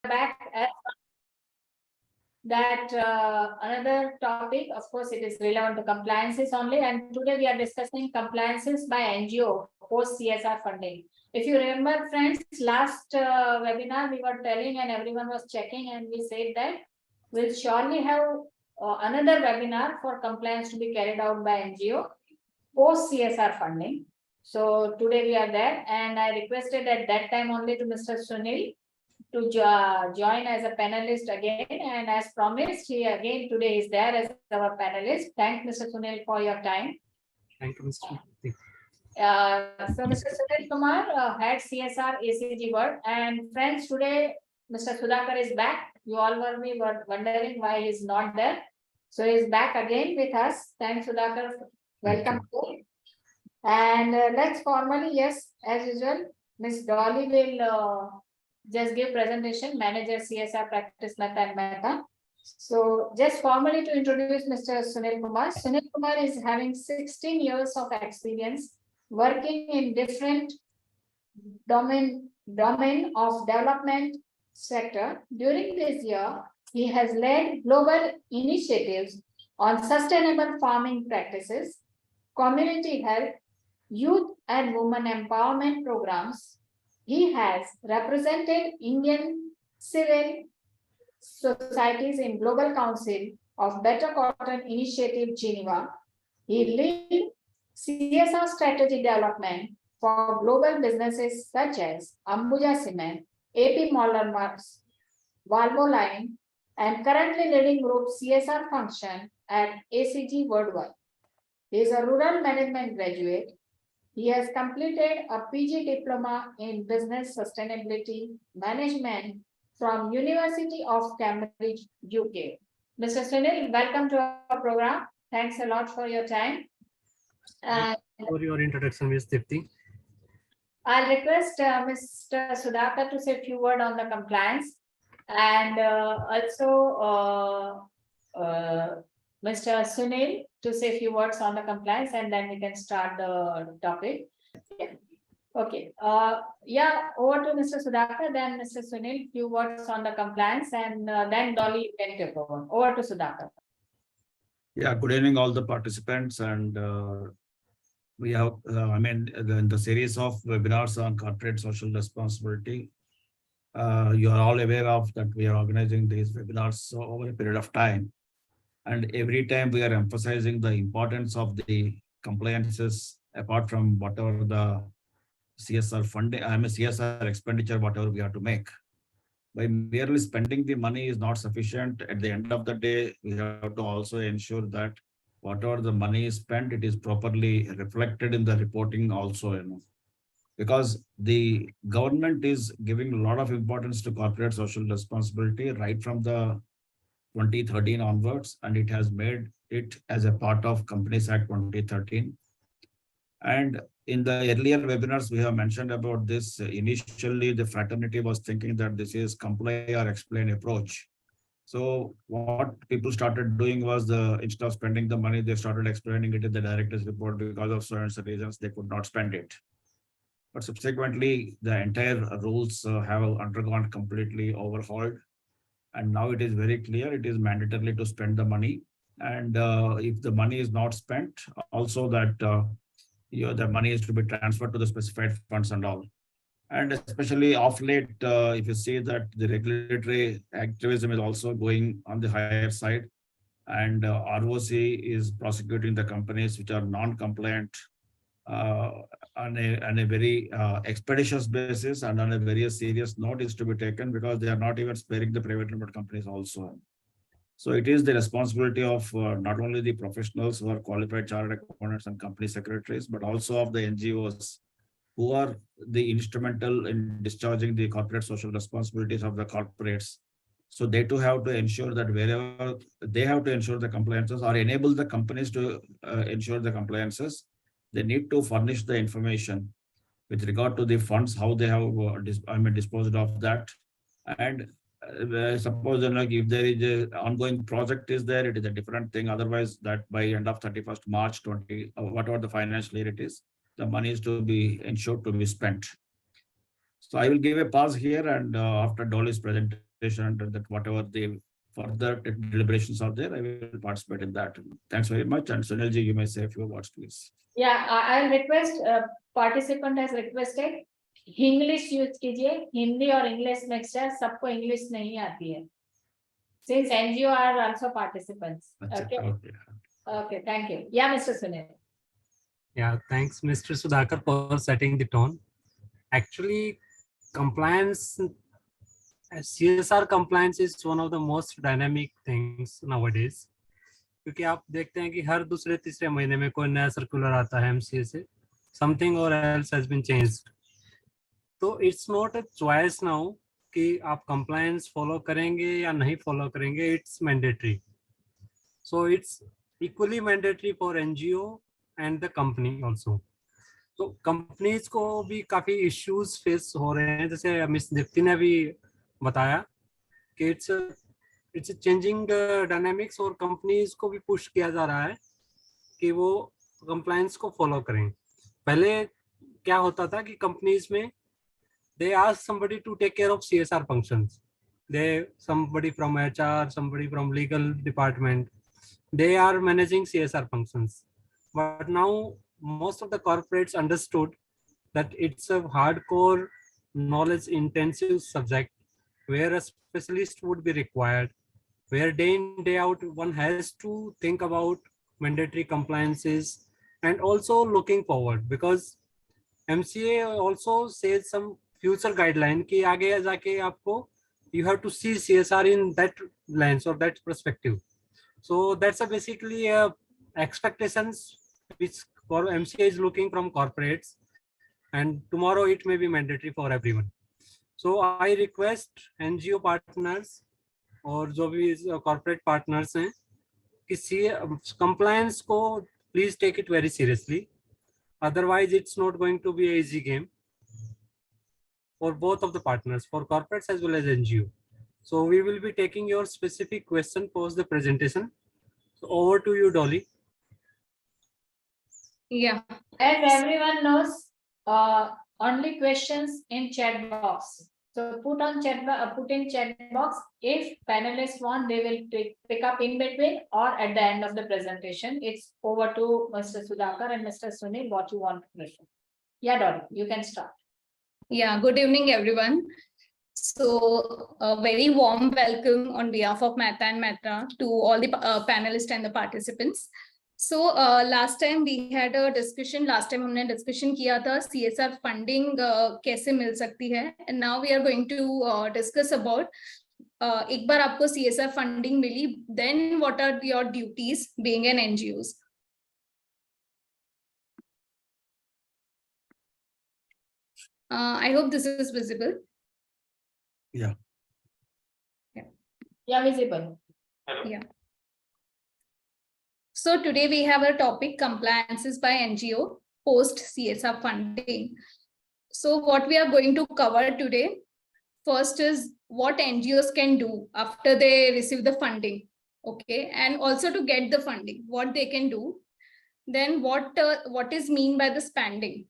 back at that another topic. Of course, it is relevant to compliances only. And today we are discussing compliances by NGO post CSR funding. If you remember, friends, last webinar we were telling and everyone was checking, and we said that we'll surely have another webinar for compliance to be carried out by NGO post CSR funding. So today we are there, and I requested at that time only to Mr. Sunil to join as a panelist again, and as promised, he again today is there as our panelist. Thank Mr. Sunil for your time. Thank you, Mr. So Mr. Sunil Kumar had CSR ACG word, and friends, today Mr. Sudhakar is back. You all were wondering why he's not there. So he's back again with us. Thanks, Sudhakar. Welcome. And let's formally, yes, as usual, Ms. Dolly will just give presentation, manager CSR practice Mehta and Mehta. So just formally to introduce Mr. Sunil Kumar. Sunil Kumar is having 16 years of experience working in different domain of development sector. During this year, he has led global initiatives on sustainable farming practices, community health, youth and women empowerment programs. He has represented Indian civil societies in Global Council of Better Cotton Initiative, Geneva. He leads CSR strategy development for global businesses such as Ambuja Cement, AP Moller Marks, Valvoline, and currently leading group CSR function at ACG Worldwide. He is a rural management graduate. He has completed a PG diploma in business sustainability management from University of Cambridge, UK. Mr. Sunil, welcome to our program. Thanks a lot for your time. For your introduction, Ms. Dipti. I'll request Mr. Sudhakar to say a few words on the compliance, and also Mr. Sunil to say a few words on the compliance, and then we can start the topic. Okay. Yeah, over to Mr. Sudhakar, then Mr. Sunil, few words on the compliance, and then Dolly can take over. Over to Sudhakar. Yeah, good evening, all the participants. And we have, in the series of webinars on corporate social responsibility, you are all aware of that we are organizing these webinars over a period of time. And every time we are emphasizing the importance of the compliances, apart from whatever the CSR funding, CSR expenditure, whatever we have to make. By merely spending the money is not sufficient. At the end of the day, we have to also ensure that whatever the money is spent, it is properly reflected in the reporting also, because the government is giving a lot of importance to corporate social responsibility right from the 2013 onwards, and it has made it as a part of Companies Act 2013. And in the earlier webinars, we have mentioned about this. Initially, the fraternity was thinking that this is comply or explain approach. So what people started doing was, instead of spending the money, they started explaining it in the director's report because of certain reasons they could not spend it. But subsequently, the entire rules have undergone completely overhauled. And now it is very clear it is mandatory to spend the money. And if the money is not spent, also that the money is to be transferred to the specified funds and all. And especially off late, if you see that the regulatory activism is also going on the higher side, and ROC is prosecuting the companies which are non-compliant on a very expeditious basis, and on a very serious note is to be taken, because they are not even sparing the private limited companies also. So it is the responsibility of not only the professionals who are qualified chartered accountants and company secretaries, but also of the NGOs who are the instrumental in discharging the corporate social responsibilities of the corporates. So they too have to ensure that wherever they have to ensure the compliances or enable the companies to ensure the compliances, they need to furnish the information with regard to the funds, how they have disposed of that. And suppose if there is an ongoing project is there, it is a different thing. Otherwise, that by end of 31st March 20, whatever the financial year it is, the money is to be ensured to be spent. So I will give a pause here, and after Dolly's presentation, and that whatever the further deliberations are there, I will participate in that. Thanks very much. And Sunilji, you may say a few words, please. Yeah, I'll request, participant has requested English use कीजिए, हिंदी और English mixture, सबको English नहीं आती है. Since NGO are also participants. Okay, thank you. Yeah, Mr. Sunil. Yeah, thanks, Mr. Sudhakar, for setting the tone. Actually, compliance, CSR compliance is one of the most dynamic things nowadays. क्योंकि आप देखते हैं कि हर दूसरे तीसरे महीने में कोई नया सर्कुलर आता है MCA से, something or else has been changed. तो it's not a choice now कि आप compliance follow करेंगे या नहीं follow करेंगे, it's mandatory. So it's equally mandatory for NGO and the company also. तो कंपनीज को भी काफी इश्यूज फेस हो रहे हैं, जैसे मिस दीप्ति ने भी बताया कि इट्स चेंजिंग डायनामिक्स, और कंपनीज को भी पुश किया जा रहा है कि वो कंप्लायंस को फॉलो करें. पहले क्या होता था कि कंपनीज में they ask somebody to take care of CSR functions, they somebody from HR, somebody from legal department, they are managing CSR functions. But now most of the corporates understood that it's a hardcore knowledge intensive subject where a specialist would be required, where day in day out one has to think about mandatory compliances and also looking forward, because MCA also says some future guideline कि आगे जाके आपको you have to see CSR in that lens or that perspective. So that's basically expectations which MCA is looking from corporates, and tomorrow it may be mandatory for everyone. So I request NGO partners और जो भी corporate partners हैं कि compliance को please take it very seriously. Otherwise it's not going to be an easy game for both of the partners, for corporates as well as NGO. So we will be taking your specific question post the presentation. So over to you, Dolly. Yeah. As everyone knows, only questions in chat box. So put in chat box. If panelists want, they will pick up in between or at the end of the presentation. It's over to Mr. Sudhakar and Mr. Sunil, what you want to question. Yeah, Dolly, you can start. Yeah, good evening, everyone. So a very warm welcome on behalf of Mehta and Mehta to all the panelists and the participants. So last time we had a discussion, हमने discussion किया था CSR funding कैसे मिल सकती है, and now we are going to discuss about एक बार आपको CSR funding milli, then what are your duties being an NGOs. I hope this is visible. Yeah. Yeah, visible. Yeah. So today we have a topic, compliances by NGO post CSR funding. So what we are going to cover today, first is what NGOs can do after they receive the funding, okay, and also to get the funding, what they can do. Then what is mean by the spending.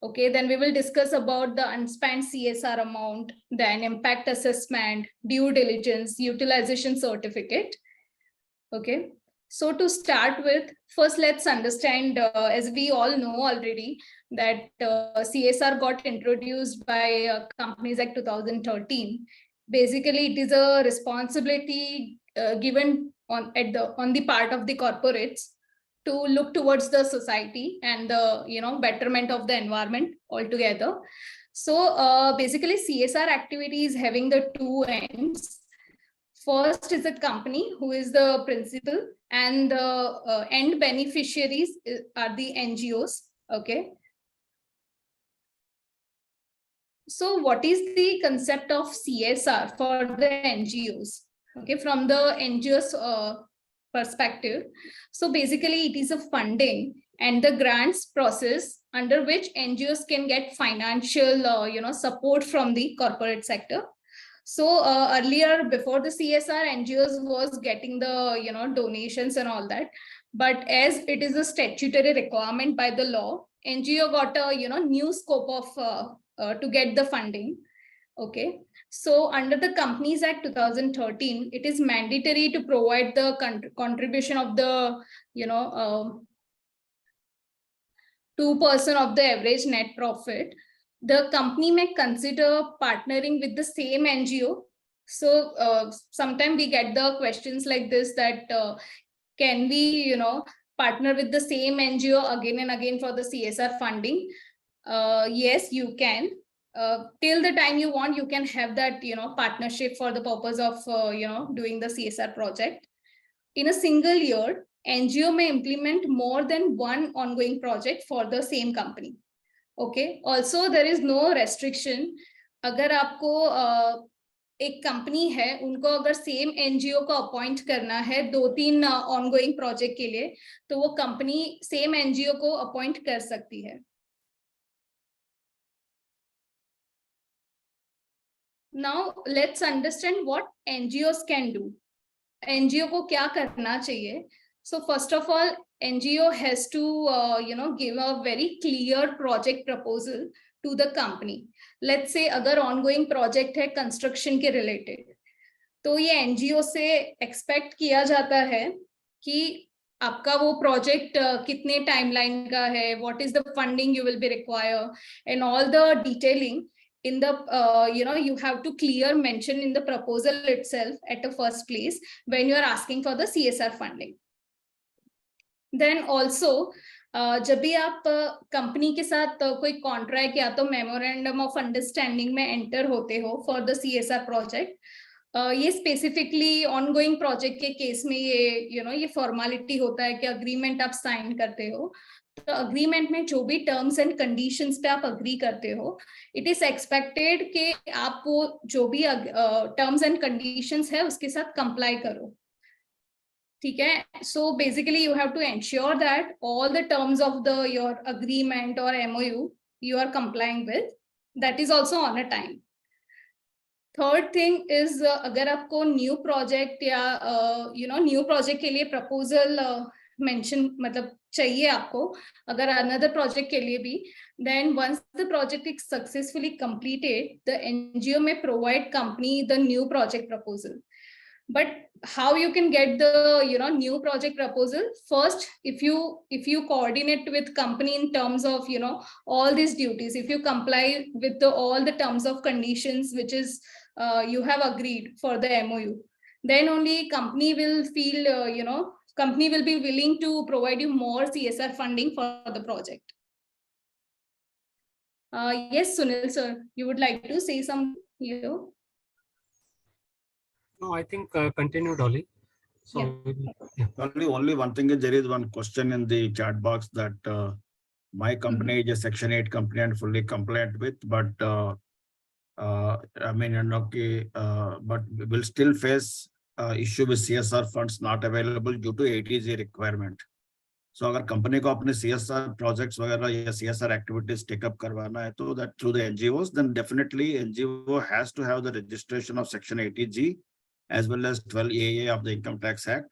Okay, then we will discuss about the unspent CSR amount, then impact assessment, due diligence, utilization certificate. Okay, so to start with, first let's understand, as we all know already, that CSR got introduced by Companies Act 2013. Basically, it is a responsibility given on the part of the corporates to look towards the society and the betterment of the environment altogether. So basically CSR activities having the two ends. First is a company who is the principal, and the end beneficiaries are the NGOs. Okay. So what is the concept of CSR for the NGOs? Okay, from the NGOs perspective. So basically it is a funding and the grants process under which NGOs can get financial support from the corporate sector. So earlier, before the CSR, NGOs was getting the donations and all that, but as it is a statutory requirement by the law, NGO got a new scope of to get the funding. Okay, So under the Companies Act 2013, it is mandatory to provide the contribution of the, 2% of the average net profit. The company may consider partnering with the same NGO. So sometimes we get the questions like this, that can we, partner with the same NGO again and again for the CSR funding? Yes, you can. Till the time you want, you can have that, partnership for the purpose of, doing the CSR project. In a single year, NGO may implement more than one ongoing project for the same company. Okay. Also, there is no restriction. अगर आपको एक company है, उनको अगर same NGO को appoint करना है 2-3 ongoing project के लिए, तो वो कंपनी सेम एनजीओ को अपॉइंट कर सकती है. Now let's understand what NGOs can do. NGO को क्या करना चाहिए? So first of all, NGO has to give a very clear project proposal to the company. Let's say अगर ongoing project है construction के related, तो ये NGO से expect किया जाता है कि आपका वो project कितने timeline का है, what is the funding you will be require, and all the detailing in the you have to clear mention in the proposal itself at the first place when you are asking for the CSR funding. Then also जब भी आप company के साथ कोई contract या तो memorandum of understanding में enter होते हो फॉर द CSR प्रोजेक्ट, ये स्पेसिफिकली ऑनगोइंग प्रोजेक्ट के केस में ये फॉर्मेलिटी होता है कि अग्रीमेंट आप साइन करते हो. तो अग्रीमेंट में जो भी टर्म्स एंड कंडीशंस पे आप अग्री करते हो, इट इज एक्सपेक्टेड कि आप वो जो भी टर्म्स एंड कंडीशंस है उसके साथ कंप्लाई करो. ठीक है. So basically you have to ensure that all the terms of the your agreement और MOU you are complying with. That is also on a time. Third thing is अगर आपको new project या new project के लिए proposal mention मतलब चाहिए आपको, अगर अनदर प्रोजेक्ट के लिए भी, then once the project is successfully completed, the NGO may provide company the new project proposal. But how you can get the new project proposal? First, if you coordinate with company in terms of all these duties, if you comply with all the terms of conditions which is you have agreed for the MOU, then only company will feel company will be willing to provide you more CSR funding for the project. Yes, Sunil sir, you would like to say something here? No, I think continue, Dolly. So yeah. Only one thing is there is one question in the chat box that my company is a Section 8 company and fully compliant with, but I mean, but will still face issue with CSR funds not available due to ATG requirement. So अगर company को अपने CSR projects वगैरह या CSR activities take up करवाना है तो that through the NGOs, then definitely NGO has to have the registration of Section 80G as well as 12AA of the Income Tax Act.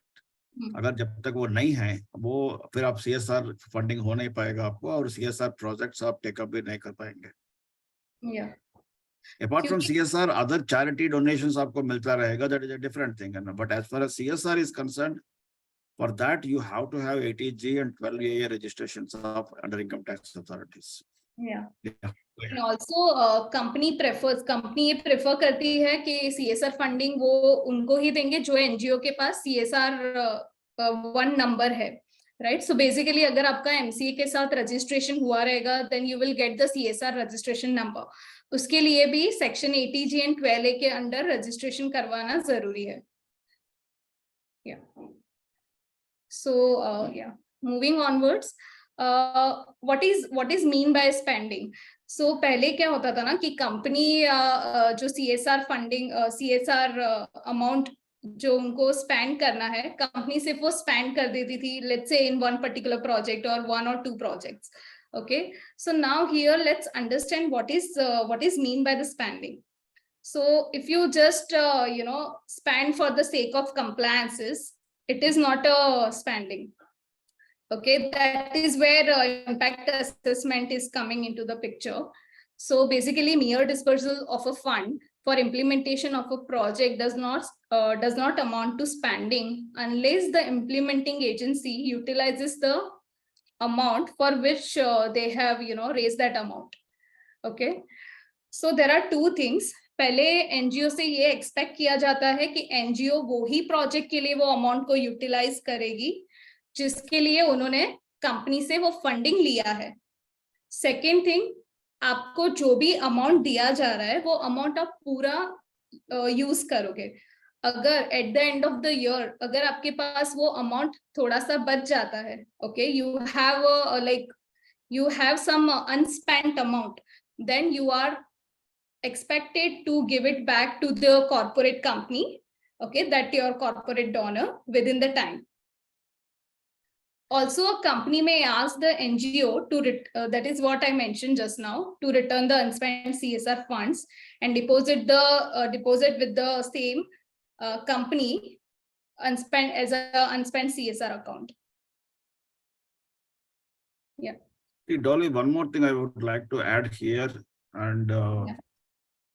अगर जब तक वो नहीं है वो फिर आप CSR funding हो नहीं पाएगा आपको और CSR projects आप take up भी नहीं कर पाएंगे. Yeah. Apart from CSR, other charity donations आपको मिलता रहेगा, that is a different thing. But as far as CSR is concerned, for that you have to have 80G and 12AA registrations of under income tax authorities. Yeah. Yeah. And also company ये prefer करती है कि CSR funding वो उनको ही देंगे जो NGO के पास CSR 1 number है. Right. So basically अगर आपका MCA के साथ registration हुआ रहेगा, then you will get the CSR registration number. उसके लिए भी Section 80G and 12A के अंडर registration करवाना जरूरी है. Yeah. So yeah, moving onwards, what is mean by spending? So पहले क्या होता था ना कि कंपनी जो CSR funding CSR amount जो उनको spend करना है, कंपनी सिर्फ वो spend कर देती थी, let's say in one particular project or 1 or 2 projects. Okay, so now here let's understand what is mean by the spending. So if you just spend for the sake of compliances, it is not a spending. Okay, that is where impact assessment is coming into the picture. So basically mere dispersal of a fund for implementation of a project does not amount to spending unless the implementing agency utilizes the amount for which they have raised that amount. Okay, so there are two things. पहले NGO से ये expect किया जाता है कि NGO वो ही project के लिए वो अमाउंट को यूटिलाइज करेगी जिसके लिए उन्होंने कंपनी से वो फंडिंग लिया है. सेकेंड थिंग, आपको जो भी अमाउंट दिया जा रहा है वो अमाउंट आप पूरा यूज करोगे. अगर eight the end of the year अगर आपके पास वो अमाउंट थोड़ा सा बच जाता है, okay, you have some unspent amount, then you are expected to give it back to the corporate company, okay, that your corporate donor within the time. Also, a company may ask the NGO to that is what I mentioned just now, to return the unspent CSR funds and deposit with the same company unspent as a unspent CSR account. Yeah. Dolly, one more thing I would like to add here, and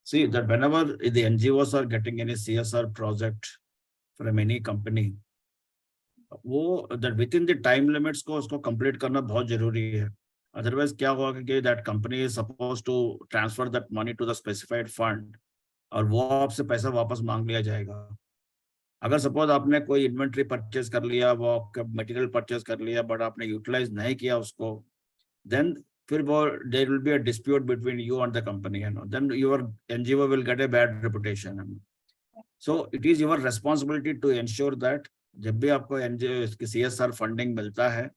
see that whenever the NGOs are getting any CSR project from any company, वो that within the time limits को उसको complete करना बहुत जरूरी है. Otherwise क्या होगा कि that company is supposed to transfer that money to the specified fund और वो आपसे पैसा वापस मांग लिया जाएगा. अगर सपोज आपने कोई इन्वेंट्री परचेज कर लिया, वो आपका मटेरियल परचेज कर लिया, बट आपने यूटिलाइज नहीं किया उसको, then फिर वो there will be a dispute between you and the company, then your NGO will get a bad reputation. So it is your responsibility to ensure that जब भी आपको NGO की CSR फंडिंग मिलता है,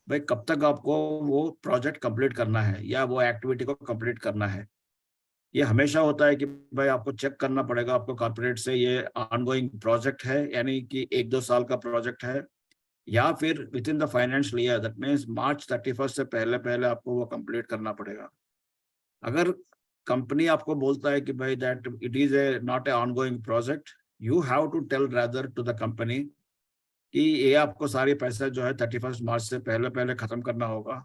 भाई कब तक आपको वो प्रोजेक्ट कंप्लीट करना है या वो एक्टिविटी को कंप्लीट करना है. ये हमेशा होता है कि भाई आपको चेक करना पड़ेगा आपको कॉर्पोरेट से ये ऑनगोइंग प्रोजेक्ट है, यानी कि 1-2 साल का प्रोजेक्ट है, या फिर with in the financial year, that means March 31 से पहले आपको वो कंप्लीट करना पड़ेगा. अगर कंपनी आपको बोलता है कि भाई that it is a not a ongoing project, you have to tell rather to the company कि ये आपको सारे पैसे जो है 31 मार्च से पहले खत्म करना होगा.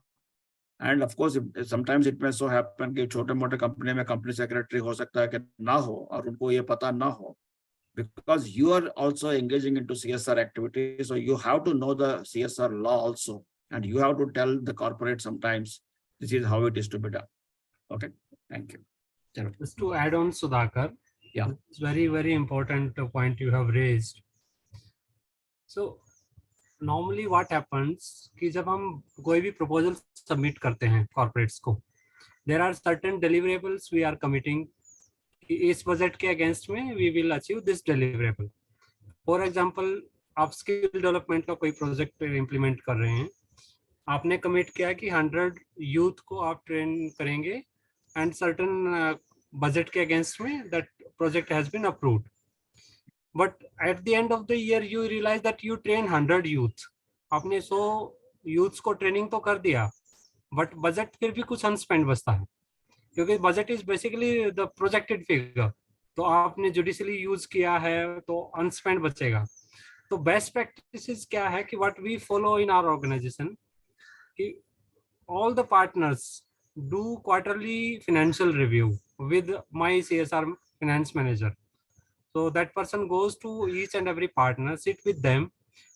End of course sometimes it may so happen कि छोटे मोटे कंपनी में कंपनी सेक्रेटरी हो सकता है कि ना हो और उनको ये पता ना हो, because you are also engaging into CSR activities, so you have to know the CSR law also, and you have to tell the corporate sometimes this is how it is to be done. Okay, thank you. Just to add on, Sudhakar, yeah, it's very important point you have raised. So normally what happens कि जब हम कोई भी proposal submit करते हैं corporates को, there are certain deliverables we are committing. इस budget के अगेंस्ट में we will achieve this deliverable. For example, आप स्किल डेवलपमेंट का कोई प्रोजेक्ट इंप्लीमेंट कर रहे हैं, आपने कमिट किया कि 100 यूथ को आप ट्रेन करेंगे एंड सर्टेन बजट के अगेंस्ट में that project has been approved. But at the end of the year you realise that you train 100 youth. आपने 100 यूथ्स को ट्रेनिंग तो कर दिया, बट बजट फिर भी कुछ अनस्पेंड बचता है, क्योंकि budget is basically the projected figure. तो आपने जुडिशली यूज किया है तो अनस्पेंड बचेगा. तो बेस्ट प्रैक्टिसेस क्या है कि what we follow in our organisation, कि all the partners do quarterly financial review with my CSR finance manager. So that person goes to each and every partner, sit with them,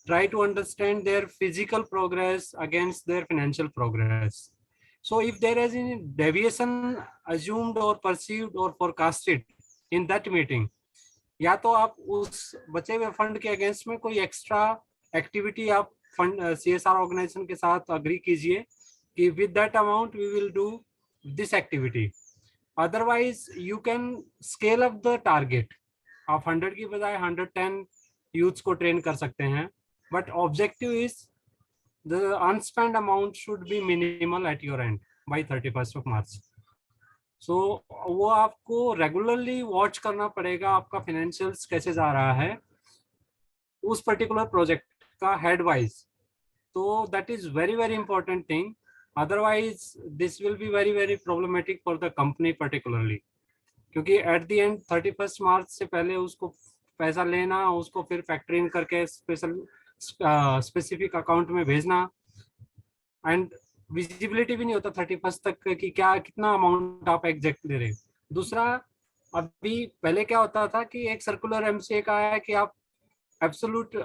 try to understand their physical progress against their financial progress. So if there is any deviation assumed or perceived or forecasted in that meeting, या तो आप उस बचे हुए fund के against में कोई extra activity आप फंड CSR ऑर्गेनाइजेशन के साथ अग्री कीजिए कि with that amount we will do this activity. Otherwise you can scale up the target. आप 100 की बजाय 110 यूथ्स को ट्रेन कर सकते हैं, but objective is the unspent amount should be minimal at your end by 31st of March. So वो आपको regularly watch करना पड़ेगा आपका financials कैसे जा रहा है उस particular project का head wise. So that is very important thing. Otherwise this will be very problematic for the company particularly, क्योंकि at the end 31st March से पहले उसको पैसा लेना, उसको फिर factoring करके स्पेसिफिक अकाउंट में भेजना, एंड विजिबिलिटी भी नहीं होता 31st तक कि क्या कितना अमाउंट आप एग्जैक्ट दे रहे हैं. दूसरा, अभी पहले क्या होता था कि एक सर्कुलर एमसीए का है कि आप एब्सोल्यूट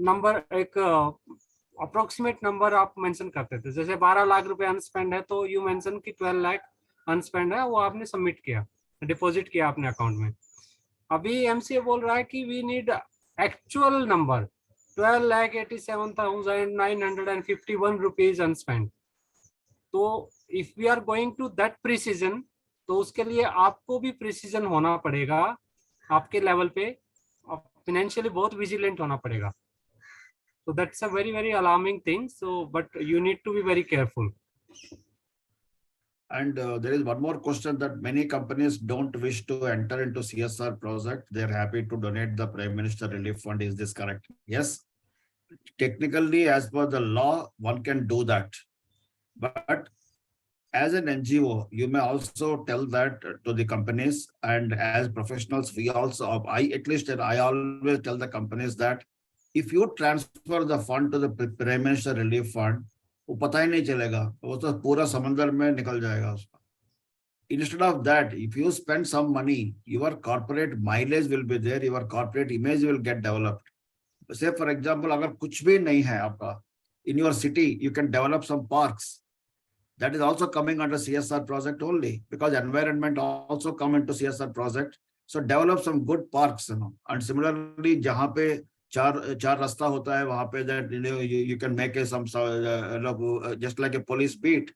नंबर, एक अप्रोक्सीमेट नंबर आप मेंशन करते थे, जैसे 12 लाख रुपए अनस्पेंड है तो यू मेंशन कि 12 लाख अनस्पेंड है, वो आपने सबमिट किया, डिपॉजिट किया अपने अकाउंट में। अभी एमसीए बोल रहा है कि we need actual number 12,87,951 rupees unspent. तो if we are going to that precision, तो उसके लिए आपको भी प्रिसीजन होना पड़ेगा, आपके लेवल पे फाइनेंशियली बहुत विजिलेंट होना पड़ेगा। So that's a very, very alarming thing. So, but you need to be very careful. And there is one more question that many companies don't wish to enter into CSR project. They're happy to donate the Prime Minister Relief Fund. Is this correct? Yes. Technically, as per the law, one can do that. But as an NGO, you may also tell that to the companies, and as professionals, we also, I always tell the companies that if you transfer the fund to the Prime Minister Relief Fund, वो पता ही नहीं चलेगा, वो तो पूरा समंदर में निकल जाएगा उसका. Instead of that, if you spend some money, your corporate mileage will be there, your corporate image will get developed. Say for example, अगर कुछ भी नहीं है आपका, in your city, you can develop some parks. That is also coming under CSR project only, because environment also come into CSR project. So develop some good parks, you know. And similarly, जहाँ पे चार रास्ता होता है वहाँ पे, that you can make some just like a police beat,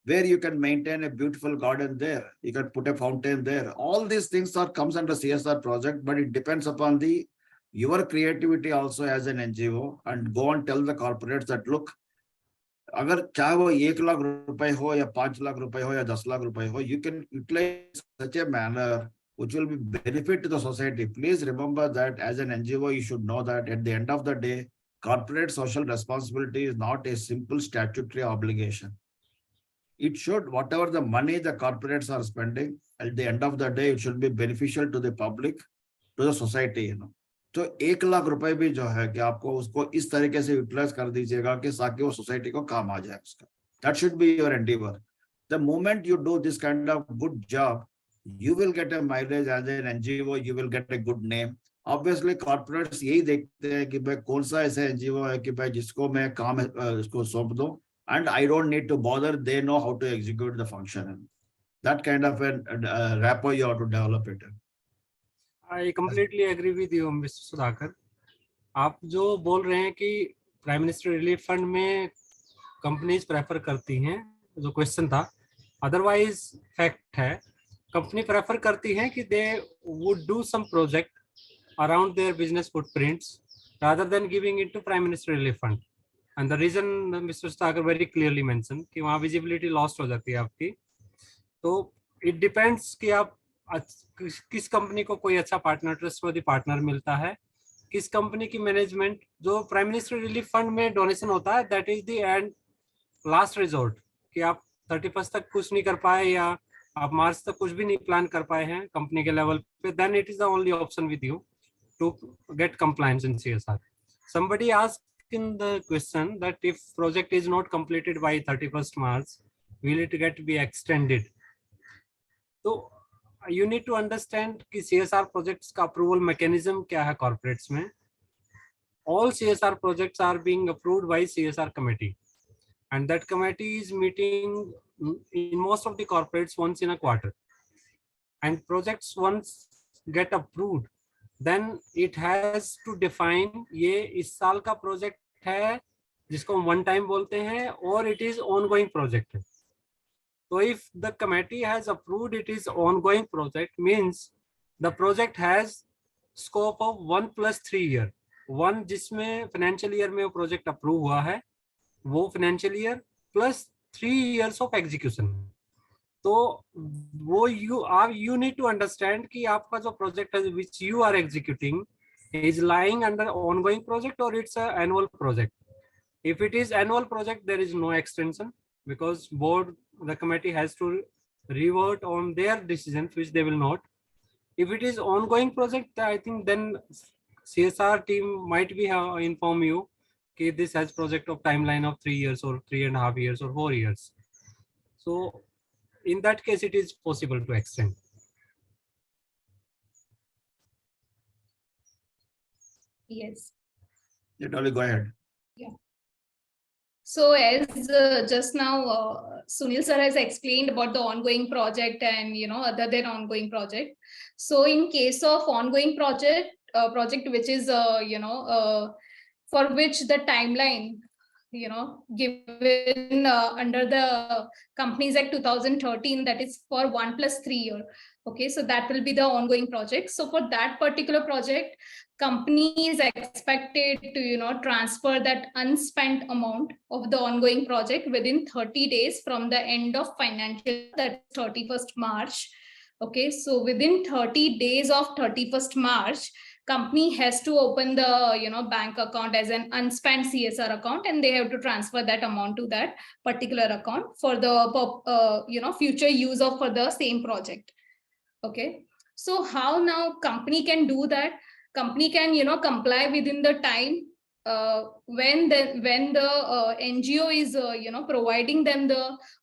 where you can maintain a beautiful garden there, you can put a fountain there. All these things comes under CSR project, but it depends upon your creativity also as an NGO, and go and tell the corporates that look, अगर चाहे वो 1 लाख रुपए हो या 5 लाख रुपए हो या 10 लाख रुपए हो, you can utilize such a manner which will be benefit to the society. Please remember that as an NGO, you should know that at the end of the day, corporate social responsibility is not a simple statutory obligation. It should, whatever the money the corporates are spending, at the end of the day, it should be beneficial to the public, to the society, you know. तो 1 लाख रुपए भी जो है कि आपको उसको इस तरीके से यूटिलाइज कर दीजिएगा कि ताकि वो सोसाइटी को काम आ जाए उसका. That should be your endeavor. The moment you do this kind of good job, you will get a mileage as an NGO, you will get a good name. Obviously, corporates यही देखते हैं कि भाई कौन सा ऐसा NGO है कि भाई जिसको मैं काम उसको सौंप दूं, and I don't need to bother. They know how to execute the function. That kind of a rapport you have to develop it. I completely agree with you, Mr. Sudhakar. आप जो बोल रहे हैं कि प्राइम मिनिस्टर रिलीफ फंड में companies prefer करती हैं, जो क्वेश्चन था, अदरवाइज फैक्ट है कंपनी प्रेफर करती हैं कि they would do some project around their business footprints rather than giving it to prime minister relief fund. And the reason mister Sudhakar very clearly mention कि वहाँ विजिबिलिटी लॉस्ट हो जाती है आपकी. तो इट डिपेंड्स कि आप किस कंपनी को कोई अच्छा पार्टनर, ट्रस्टवर्दी पार्टनर मिलता है, किस कंपनी की मैनेजमेंट. जो प्राइम मिनिस्टर रिलीफ फंड में डोनेशन होता है, that is the end last resort, कि आप 31 तक कुछ नहीं कर पाए या आप मार्च तक कुछ भी नहीं प्लान कर पाए हैं कंपनी के लेवल पे, then it is the only option with you to get compliance in CSR. Somebody asked in the question that if project is not completed by 31st March, will it get be extended? तो you need to understand कि CSR projects का approval mechanism क्या है corporates में. All CSR projects are being approved by CSR committee, and that committee is meeting in most of the corporates once in a quarter. And projects once get approved, then it has to define ये इस साल का project है जिसको one time बोलते हैं, और it is ongoing project है. So if the committee has approved it is ongoing project, means the project has scope of 1+3 year. 1 जिसमें financial year में वो project approve हुआ है, वो financial year plus 3 years of execution. तो वो you need to understand कि आपका जो project है which you are executing is lying under ongoing project or it's an annual project. If it is annual project, there is no extension, because the committee has to revert on their decisions, which they will not. If it is ongoing project, I think then CSR team might be inform you कि this has project of timeline of 3 years or 3.5 years or 4 years. So in that case, it is possible to extend. Yes. Yeah, Dolly, go ahead. So as just now Sunil sir has explained about the ongoing project and other than ongoing project. So in case of ongoing project which is for which the timeline given under the Companies Act 2013, that is for 1+3 year. Okay, so that will be the ongoing project. So for that particular project, company is expected to transfer that unspent amount of the ongoing project within 30 days from the end of financial, that 31st March. Okay, so within 30 days of 31st March, company has to open the bank account as an unspent CSR account, and they have to transfer that amount to that particular account for the future use of for the same project. Okay, so how now company can do that? Company can comply within the time when the NGO is providing them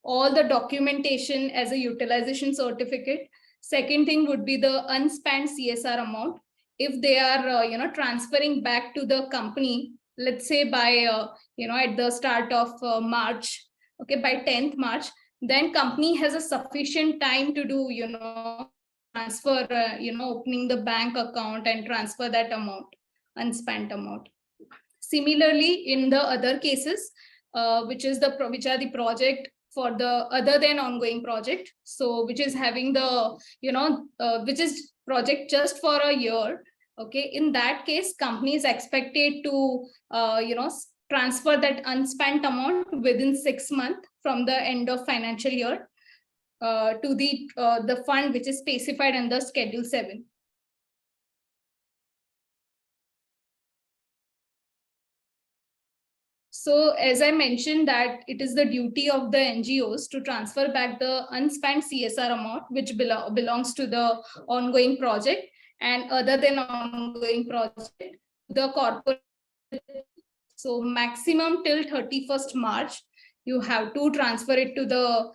all the documentation as a utilization certificate. Second thing would be the unspent CSR amount. If they are transferring back to the company, let's say by at the start of March, okay, by 10th March, then company has a sufficient time to do transfer opening the bank account and transfer that amount, unspent amount. Similarly, in the other cases, which are the project for the other than ongoing project, so which is having the which is project just for a year. Okay, in that case, company is expected to transfer that unspent amount within 6 months from the end of financial year to the fund which is specified under Schedule 7. So as I mentioned that it is the duty of the NGOs to transfer back the unspent CSR amount which belongs to the ongoing project and other than ongoing project, the corporate. So maximum till 31st March, you have to transfer it to the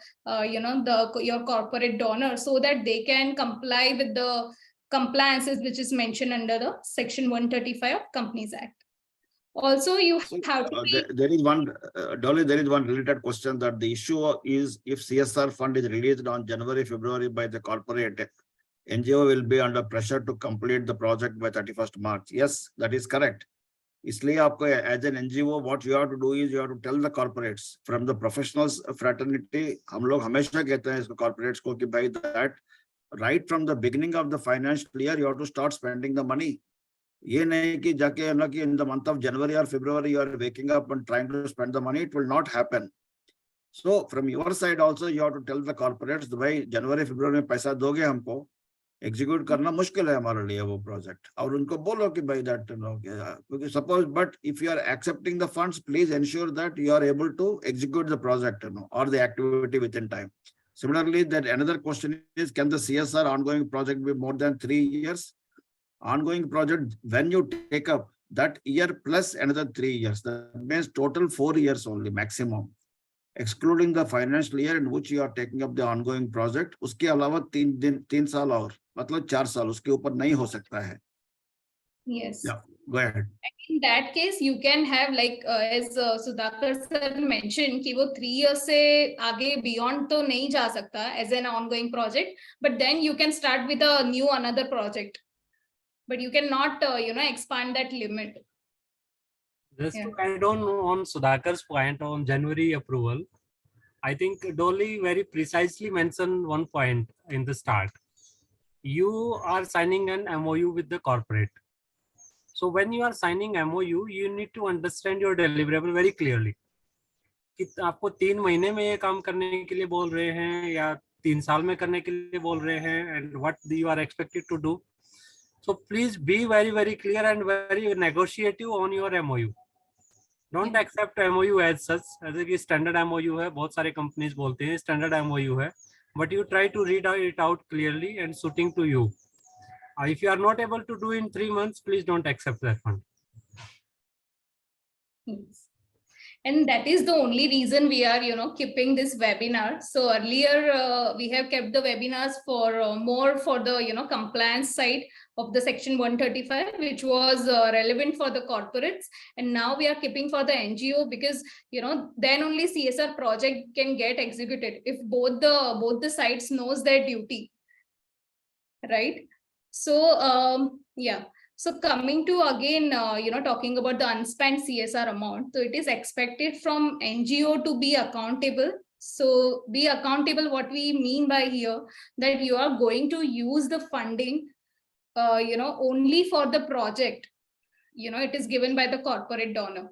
your corporate donor so that they can comply with the compliances which is mentioned under the Section 135 of Companies Act. Also, you have to there is one, Dolly, there is one related question that the issue is if CSR fund is released on January, February by the corporate, NGO will be under pressure to complete the project by 31st March. Yes, that is correct. इसलिए आपको as an NGO what you have to do is you have to tell the corporates from the professionals fraternity. हम लोग हमेशा कहते हैं इसको corporates को कि भाई that right from the beginning of the financial year you have to start spending the money. ये नहीं कि जाके है ना कि in the month of January or February you are waking up and trying to spend the money. It will not happen. So from your side also you have to tell the corporates भाई January February में पैसा दोगे हमको, execute करना मुश्किल है हमारे लिए वो प्रोजेक्ट, और उनको बोलो कि भाई दैट क्योंकि suppose but if you are accepting the funds please ensure that you are able to execute the project और the activity within time. Similarly, that another question is, can the CSR ongoing project be more than 3 years? Ongoing project, when you take up that year plus another 3 years, that means total 4 years only maximum, excluding the financial year in which you are taking up the ongoing project. उसके अलावा 3 साल और मतलब 4 साल उसके ऊपर नहीं हो सकता है. Yes. Yeah, go ahead. In that case, you can have like as Sudhakar sir mentioned कि वो 3 years से आगे beyond तो नहीं जा सकता as an ongoing project, but then you can start with a new another project, but you cannot expand that limit. Just to add on Sudhakar's point on January approval, I think Dolly very precisely mentioned one point in the start. You are signing an MOU with the corporate. So when you are signing MOU, you need to understand your deliverable very clearly. कि आपको 3 महीने में ये काम करने के लिए बोल रहे हैं या 3 साल में करने के लिए बोल रहे हैं, and what you are expected to do. So please be very clear and very negotiative on your MOU. Don't accept MOU as such, as a standard MOU है, बहुत सारे companies बोलते हैं standard MOU है, but you try to read it out clearly and suiting to you. If you are not able to do in 3 months, please don't accept that fund. Yes. And that is the only reason we are, keeping this webinar. So earlier we have kept the webinars for more for the, compliance side of the section 135, which was relevant for the corporates. And now we are keeping for the NGO because, then only CSR project can get executed if both the sides knows their duty, right? So yeah. So coming to again, talking about the unspent CSR amount. So it is expected from NGO to be accountable. So be accountable, what we mean by here, that you are going to use the funding, only for the project, it is given by the corporate donor.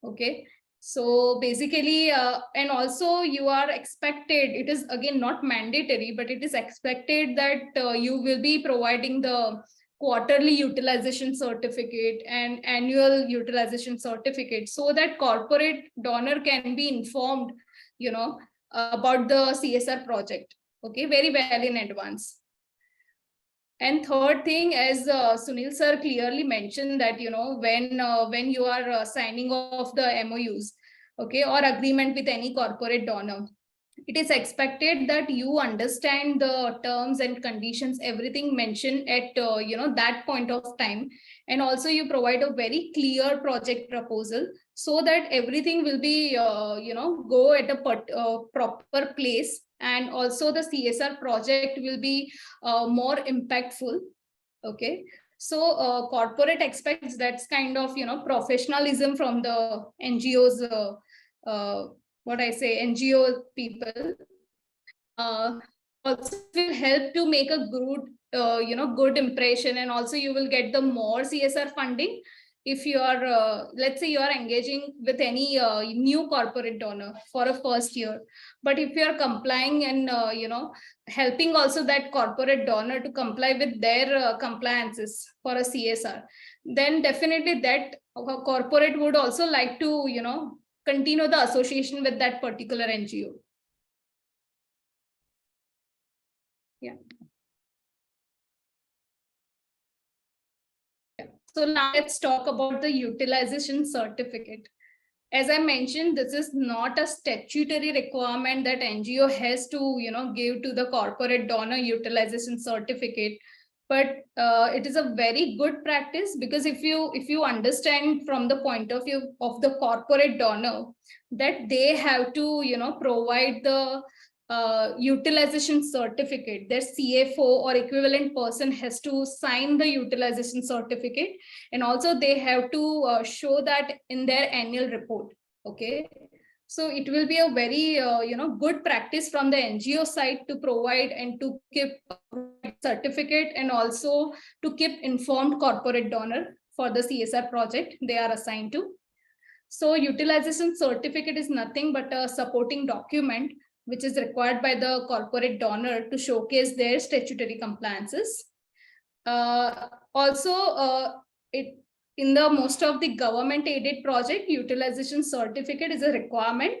Okay. So basically, and also you are expected, it is again not mandatory, but it is expected that you will be providing the quarterly utilization certificate and annual utilization certificate so that corporate donor can be informed, about the CSR project. Okay, very well in advance. And third thing, as Sunil sir clearly mentioned that, when you are signing off the MOUs, okay, or agreement with any corporate donor, it is expected that you understand the terms and conditions, everything mentioned at, that point of time. And also you provide a very clear project proposal so that everything will be, go at a proper place. And also the CSR project will be more impactful. Okay. So corporate expects that's kind of, professionalism from the NGOs, what I say, NGO people. Also will help to make a good, good impression, and also you will get the more CSR funding if you are, let's say you are engaging with any new corporate donor for a first year. But if you are complying and, helping also that corporate donor to comply with their compliances for a CSR, then definitely that corporate would also like to, continue the association with that particular NGO. Yeah. So now let's talk about the utilization certificate. As I mentioned, this is not a statutory requirement that NGO has to, give to the corporate donor utilization certificate. But it is a very good practice, because if you understand from the point of view of the corporate donor, that they have to, provide the utilization certificate, their CFO or equivalent person has to sign the utilization certificate, and also they have to show that in their annual report. Okay. So it will be a very, good practice from the NGO side to provide and to keep certificate, and also to keep informed corporate donor for the CSR project they are assigned to. So utilization certificate is nothing but a supporting document which is required by the corporate donor to showcase their statutory compliances. In the most of the government aided project, utilization certificate is a requirement.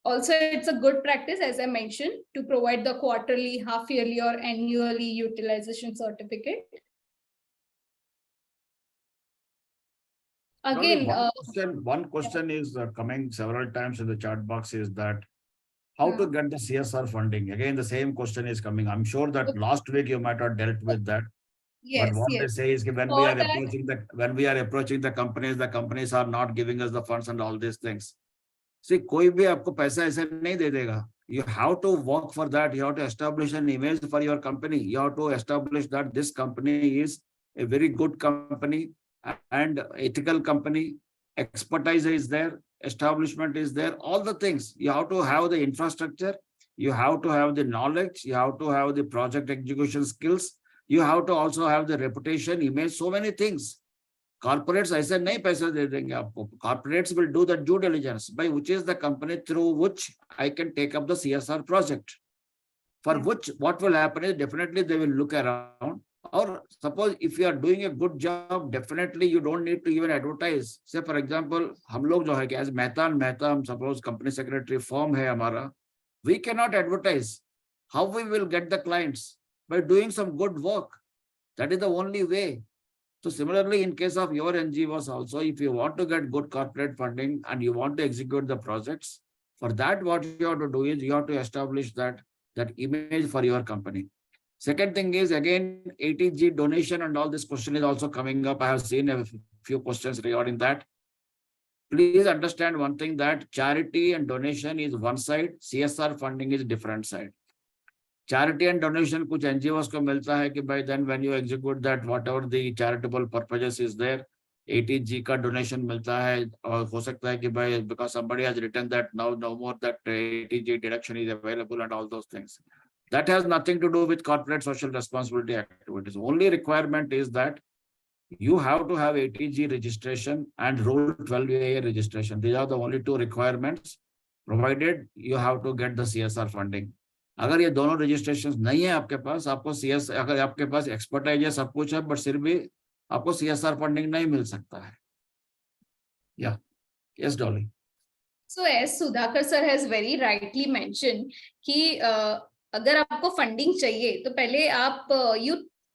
Also, it's a good practice, as I mentioned, to provide the quarterly, half yearly or annually utilization certificate. Again, one question is coming several times in the chat box, is that how to get the CSR funding? Again, the same question is coming. I'm sure that last week you might have dealt with that. Yes, but what yes. they say is when we are approaching the companies are not giving us the funds and all these things. See, कोई भी आपको पैसा ऐसे नहीं दे देगा. You have to work for that. You have to establish an image for your company. You have to establish that this company is a very good company and ethical company. Expertise is there. Establishment is there. All the things. You have to have the infrastructure. You have to have the knowledge. You have to have the project execution skills. You have to also have the reputation, image, so many things. Corporates ऐसे नहीं पैसे दे देंगे आपको. Corporates will do the due diligence, by which is the company through which I can take up the CSR project. For which, what will happen is definitely they will look around. Or suppose if you are doing a good job, definitely you don't need to even advertise. Say for example, हम लोग जो है कि as Mehta and Mehta, suppose company secretary firm है हमारा, we cannot advertise. How we will get the clients? By doing some good work. That is the only way. So similarly, in case of your NGOs also, if you want to get good corporate funding and you want to execute the projects, for that, what you have to do is you have to establish that image for your company. Second thing is, again, ATG donation and all this question is also coming up. I have seen a few questions regarding that. Please understand one thing, that charity and donation is one side, CSR funding is different side. Charity and donation कुछ NGOs को मिलता है कि भाई then when you execute that whatever the charitable purposes is there, ATG का donation मिलता है, और हो सकता है कि भाई because somebody has written that now no more that ATG deduction is available and all those things. That has nothing to do with corporate social responsibility activities. Only requirement is that you have to have ATG registration and Rule 12A registration. These are the only two requirements, provided you have to get the CSR funding. अगर ये दोनों registration नहीं है आपके पास, आपको CS, अगर आपके पास expertise है, सब कुछ है, बट सिर्फ भी आपको CSR फंडिंग नहीं मिल सकता है. Yeah, yes, Dolly. So as Sudhakar sir has very rightly mentioned कि अगर आपको फंडिंग चाहिए तो पहले आप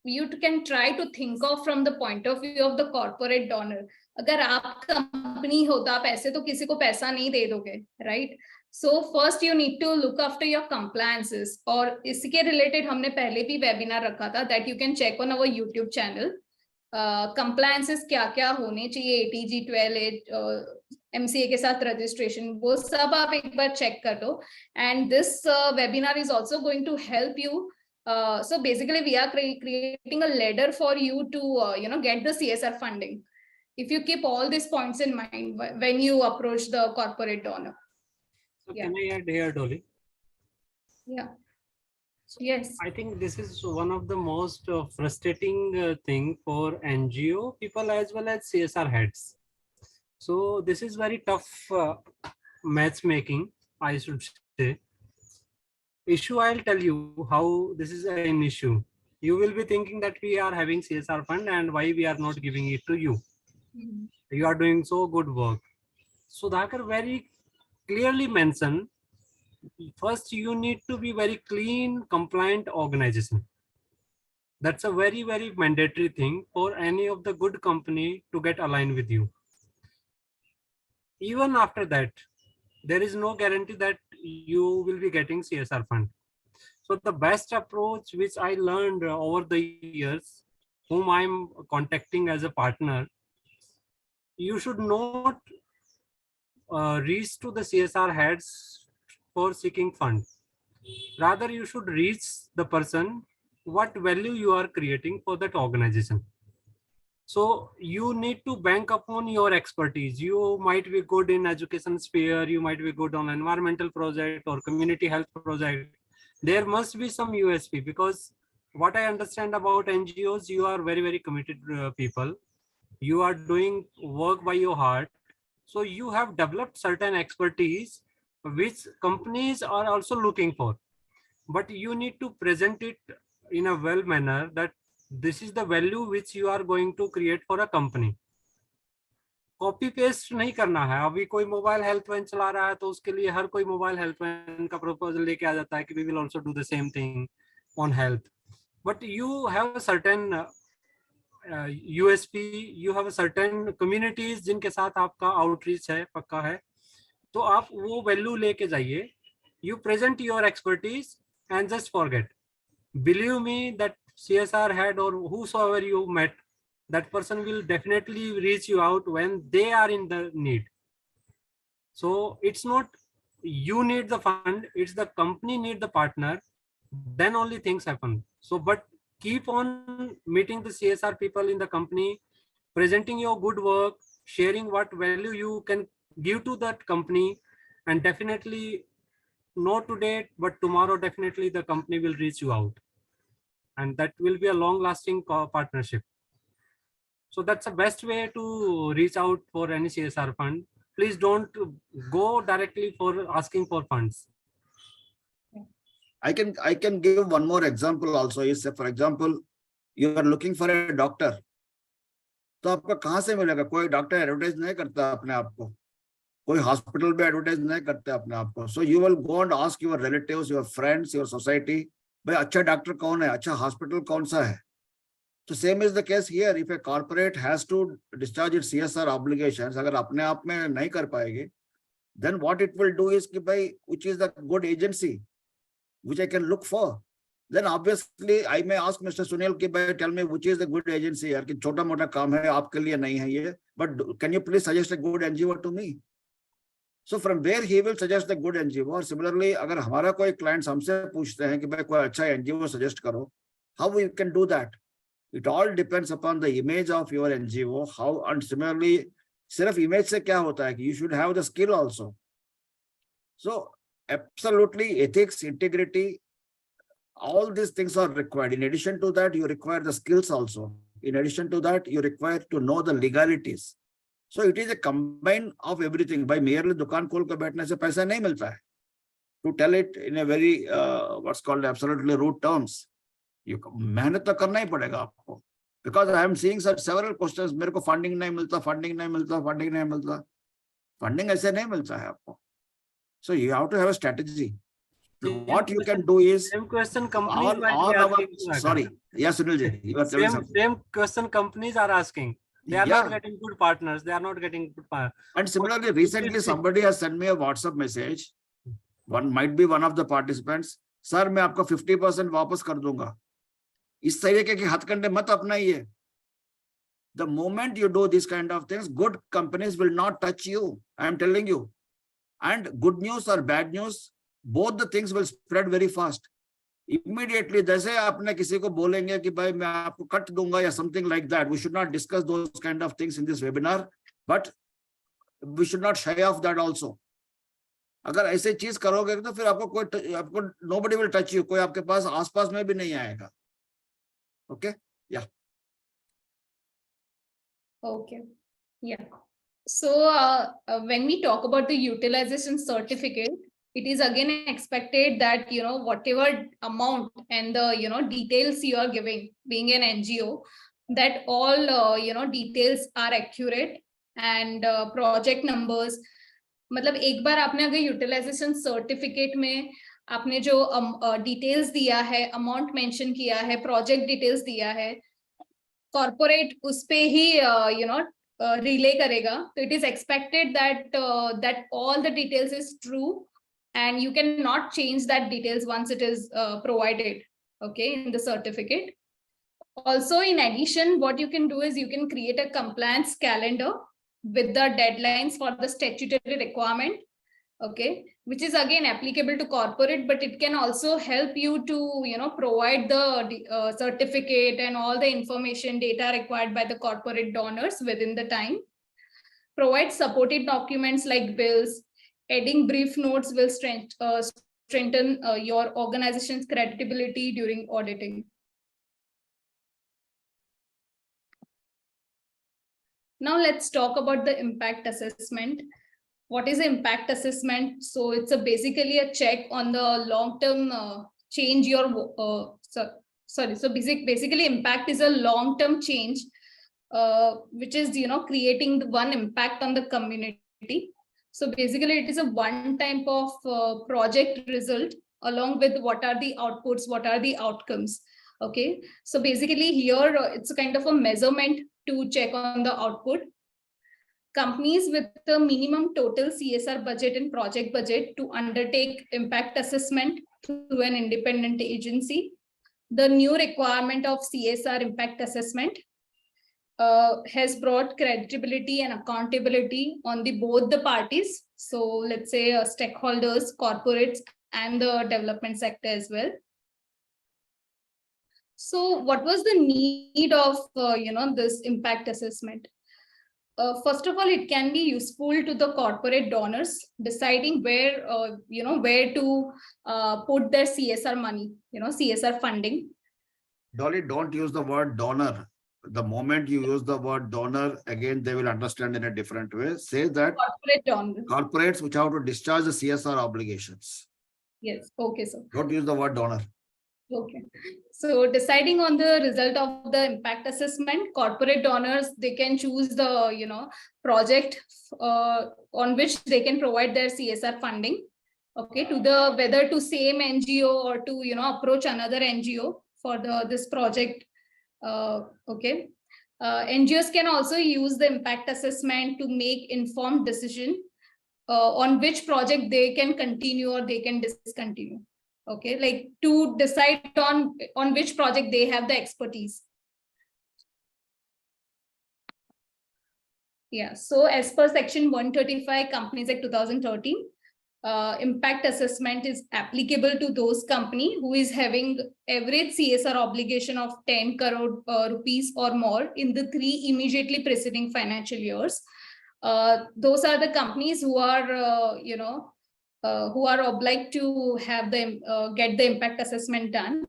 you can try to think of from the point of view of the corporate donor. अगर आप कंपनी हो तो आप ऐसे तो किसी को पैसा नहीं दे दोगे, right? So first you need to look after your compliances. और इसके related हमने पहले भी webinar रखा था that you can check on our YouTube channel. Compliances क्या क्या होने चाहिए, ATG 12A, MCA के साथ registration, वो सब आप एक बार check कर दो. And this webinar is also going to help you. So basically we are creating a ladder for you to get the CSR funding. If you keep all these points in mind when you approach the corporate donor. So Yeah. can I add here, Dolly? Yeah. Yes. I think this is one of the most frustrating thing for NGO people as well as CSR heads. So this is very tough matchmaking, I should say. Issue, I'll tell you how this is an issue. You will be thinking that we are having CSR fund and why we are not giving it to you. Mm-hmm. You are doing so good work. Sudhakar very clearly mentioned, first you need to be very clean, compliant organization. That's a very, very mandatory thing for any of the good company to get aligned with you. Even after that, there is no guarantee that you will be getting CSR fund. So the best approach which I learned over the years, whom I'm contacting as a partner, you should not reach to the CSR heads for seeking fund. Rather, you should reach the person what value you are creating for that organization. So you need to bank upon your expertise. You might be good in education sphere, you might be good on environmental project or community health project. There must be some USP, because what I understand about NGOs, you are very, very committed people. You are doing work by your heart. So you have developed certain expertise which companies are also looking for. But you need to present it in a well manner that this is the value which you are going to create for a company. Copy paste नहीं करना है. अभी कोई mobile health van चला रहा है तो उसके लिए हर कोई मोबाइल हेल्थ वैन का प्रपोजल लेके आ जाता है कि we will also do the same thing on health. But you have a certain USP, you have a certain communities जिनके साथ आपका outreach है, पक्का है, तो आप वो value लेके जाइए. You present your expertise and just forget. Believe me that CSR head or whosoever you met, that person will definitely reach you out when they are in the need. So it's not you need the fund, it's the company need the partner, then only things happen. So but keep on meeting the CSR people in the company, presenting your good work, sharing what value you can give to that company, and definitely not today but tomorrow definitely the company will reach you out, and that will be a long lasting partnership. So that's the best way to reach out for any CSR fund. Please don't go directly for asking for funds. I can give one more example also. Is for example, you are looking for a doctor. तो आपको कहाँ से मिलेगा? कोई doctor advertise नहीं करता अपने आप को, कोई हॉस्पिटल में एडवर्टाइज नहीं करते अपने आप को. So you will go and ask your relatives, your friends, your society, भाई अच्छा डॉक्टर कौन है, अच्छा हॉस्पिटल कौन सा है. So same is the case here. If a corporate has to discharge its CSR obligations, अगर अपने आप में नहीं कर पाएगी, then what it will do is कि भाई, which is the good agency which I can look for. Then obviously I may ask Mr. Sunil कि भाई, tell me which is the good agency यार, कि छोटा मोटा काम है आपके लिए नहीं है ये, but can you please suggest a good NGO to me? So from where he will suggest the good NGO. और similarly अगर हमारा कोई clients हमसे पूछते हैं कि भाई कोई अच्छा NGO suggest करो, how we can do that? It all depends upon the image of your NGO. How, and similarly, सिर्फ image से क्या होता है कि you should have the skill also. So absolutely ethics, integrity, all these things are required. In addition to that, you require the skills also. In addition to that, you require to know the legalities. So it is a combine of everything. By merely दुकान खोल कर बैठने से पैसा नहीं मिलता है. To tell it in a very what's called absolutely rude terms, you मेहनत तो करना ही पड़ेगा आपको. Because I am seeing such several questions. मेरे को funding नहीं मिलता, funding नहीं मिलता, funding नहीं मिलता. Funding ऐसे नहीं मिलता है आपको. So you have to have a strategy. What you can do is same question companies sorry. Yes, Sunil ji, you are telling something. Same question companies are asking. They are not getting good partners. They are not getting good partners. And similarly, recently somebody has sent me a WhatsApp message. One might be one of the participants. Sir, मैं आपको 50% वापस कर दूंगा. इस तरीके के हथकंडे मत अपनाइए. The moment you do this kind of things, good companies will not touch you. I am telling you. And good news or bad news, both the things will spread very fast. Immediately, जैसे आपने किसी को बोलेंगे कि भाई मैं आपको cut दूंगा या something like that. We should not discuss those kind of things in this webinar, but we should not shy off that also. अगर ऐसे चीज करोगे तो फिर आपको nobody will touch you. कोई आपके पास आसपास में भी नहीं आएगा. Okay? Yeah. Okay. Yeah. So when we talk about the utilization certificate, it is again expected that, whatever amount and the, details you are giving, being an NGO, that all, details are accurate and project numbers. मतलब एक बार आपने अगर utilisation certificate में आपने जो details दिया है, amount mention किया है, प्रोजेक्ट डिटेल्स दिया है, कॉर्पोरेट उस पे ही रिले करेगा. तो it is expected that all the details is true and you cannot change that details once it is provided, okay, in the certificate. Also, in addition, what you can do is you can create a compliance calendar with the deadlines for the statutory requirement, okay, which is again applicable to corporate, but it can also help you to provide the certificate and all the information data required by the corporate donors within the time. Provide supported documents like bills. Adding brief notes will strengthen your organization's credibility during auditing. Now let's talk about the impact assessment. What is the impact assessment? So it's basically a check on the long-term change So basically impact is a long-term change, which is creating the one impact on the community. So basically it is a one type of project result along with what are the outputs, what are the outcomes. Okay, so basically here it's a kind of a measurement to check on the output. Companies with the minimum total CSR budget and project budget to undertake impact assessment through an independent agency. The new requirement of CSR impact assessment has brought credibility and accountability on both the parties. So let's say stakeholders, corporates, and the development sector as well. So what was the need of this impact assessment? First of all, it can be useful to the corporate donors deciding where where to put their CSR money, CSR funding. Dolly, don't use the word donor. The moment you use the word donor, again, they will understand in a different way. Say that corporate donor. Corporates which have to discharge the CSR obligations. Yes. Okay, sir. Don't use the word donor. Okay. So deciding on the result of the impact assessment, corporate donors, they can choose the, project on which they can provide their CSR funding. Okay. To whether to same NGO or to, approach another NGO for this project Okay. NGOs can also use the impact assessment to make informed decision on which project they can continue or they can discontinue. Okay, like to decide on which project they have the expertise. Yeah, so as per section 135 Companies Act 2013, impact assessment is applicable to those company who is having average CSR obligation of 10 crore rupees or more in the 3 immediately preceding financial years. Those are the companies who are, who are obliged to have them get the impact assessment done.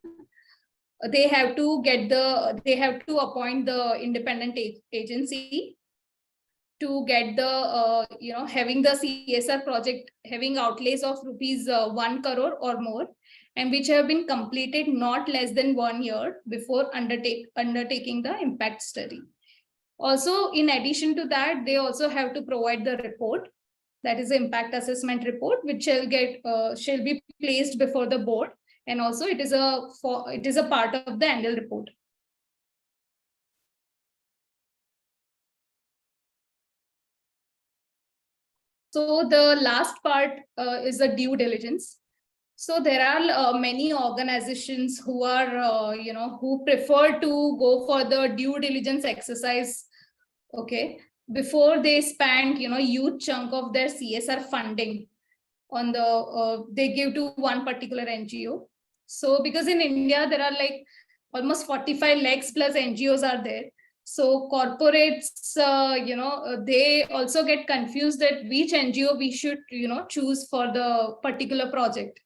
They have to appoint the independent agency to get the having the CSR project having outlays of rupees 1 crore or more, and which have been completed not less than 1 year before undertaking the impact study. Also, in addition to that, they also have to provide the report, that is the impact assessment report, which shall be placed before the board, and also it is a part of the annual report. So the last part is the due diligence. So there are many organizations who are, who prefer to go for the due diligence exercise, okay, before they spend, huge chunk of their CSR funding on the, they give to one particular NGO. So because in India, there are like almost 45 lakhs plus NGOs are there. So corporates, they also get confused that which NGO we should, choose for the particular project.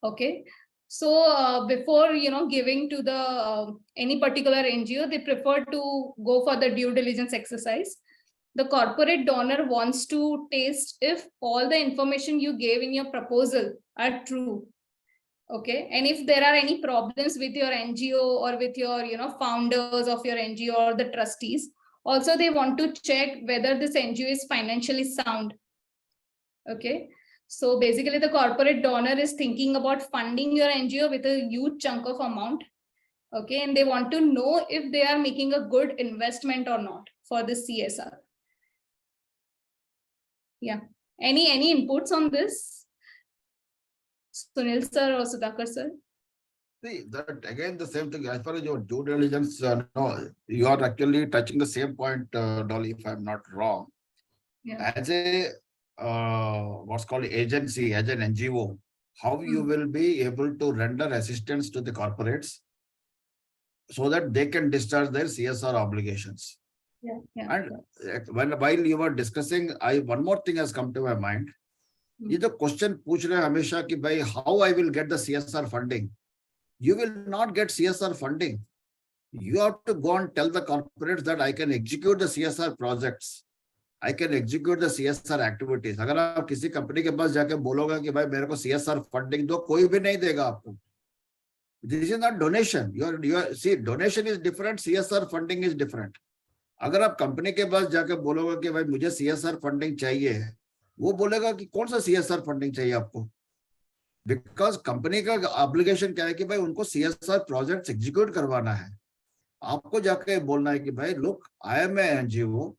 Okay. So before, giving to the any particular NGO, they prefer to go for the due diligence exercise. The corporate donor wants to taste if all the information you gave in your proposal are true. Okay, and if there are any problems with your NGO or with your founders of your NGO or the trustees, also they want to check whether this NGO is financially sound. Okay, so basically the corporate donor is thinking about funding your NGO with a huge chunk of amount. Okay, and they want to know if they are making a good investment or not for the CSR. Yeah, any inputs on this? Sunil sir or Sudhakar sir? See, that again the same thing. As far as your due diligence, no, you are actually touching the same point, Dolly, if I'm not wrong. Yeah. As a what's called agency, as an NGO, how you will be able to render assistance to the corporates so that they can discharge their CSR obligations. Yeah. And while you were discussing, one more thing has come to my mind. ये जो question पूछ रहे हैं हमेशा कि भाई how I will get the CSR funding, you will not get CSR funding. You have to go and tell the corporates that I can execute the CSR projects, I can execute the CSR activities. अगर आप किसी company के पास जाके बोलोगे कि भाई मेरे को CSR फंडिंग दो, कोई भी नहीं देगा आपको. This is not donation. See, donation is different, CSR funding is different. अगर आप कंपनी के पास जाके बोलोगे कि भाई मुझे CSR फंडिंग चाहिए, वो बोलेगा कि कौन सा CSR फंडिंग चाहिए आपको, बिकॉज कंपनी का ऑब्लिगेशन क्या है कि भाई उनको CSR प्रोजेक्ट्स एग्जीक्यूट करवाना है. आपको जाके बोलना है कि भाई look, I am a NGO,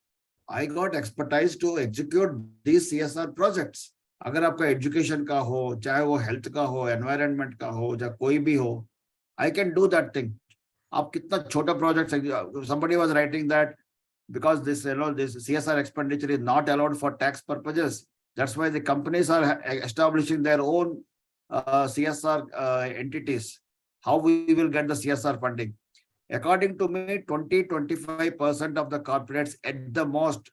I got expertise to execute these CSR projects. अगर आपका एजुकेशन का हो, चाहे वो हेल्थ का हो, एनवायरनमेंट का हो, या कोई भी हो, I can do that thing. आप कितना छोटा project, somebody was writing that because this this CSR expenditure is not allowed for tax purposes, that's why the companies are establishing their own CSR entities. How we will get the CSR funding? According to me, 20-25% of the corporates at the most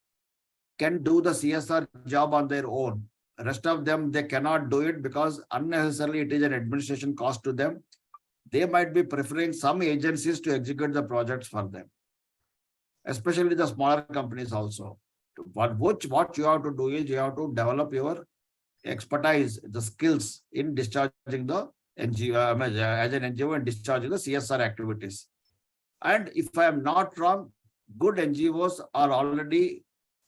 can do the CSR job on their own. The rest of them, they cannot do it because unnecessarily it is an administration cost to them. They might be preferring some agencies to execute the projects for them, especially the smaller companies also. But what you have to do is you have to develop your expertise, the skills in discharging the NGO, as an NGO, and discharging the CSR activities. And if I am not wrong, good NGOs are already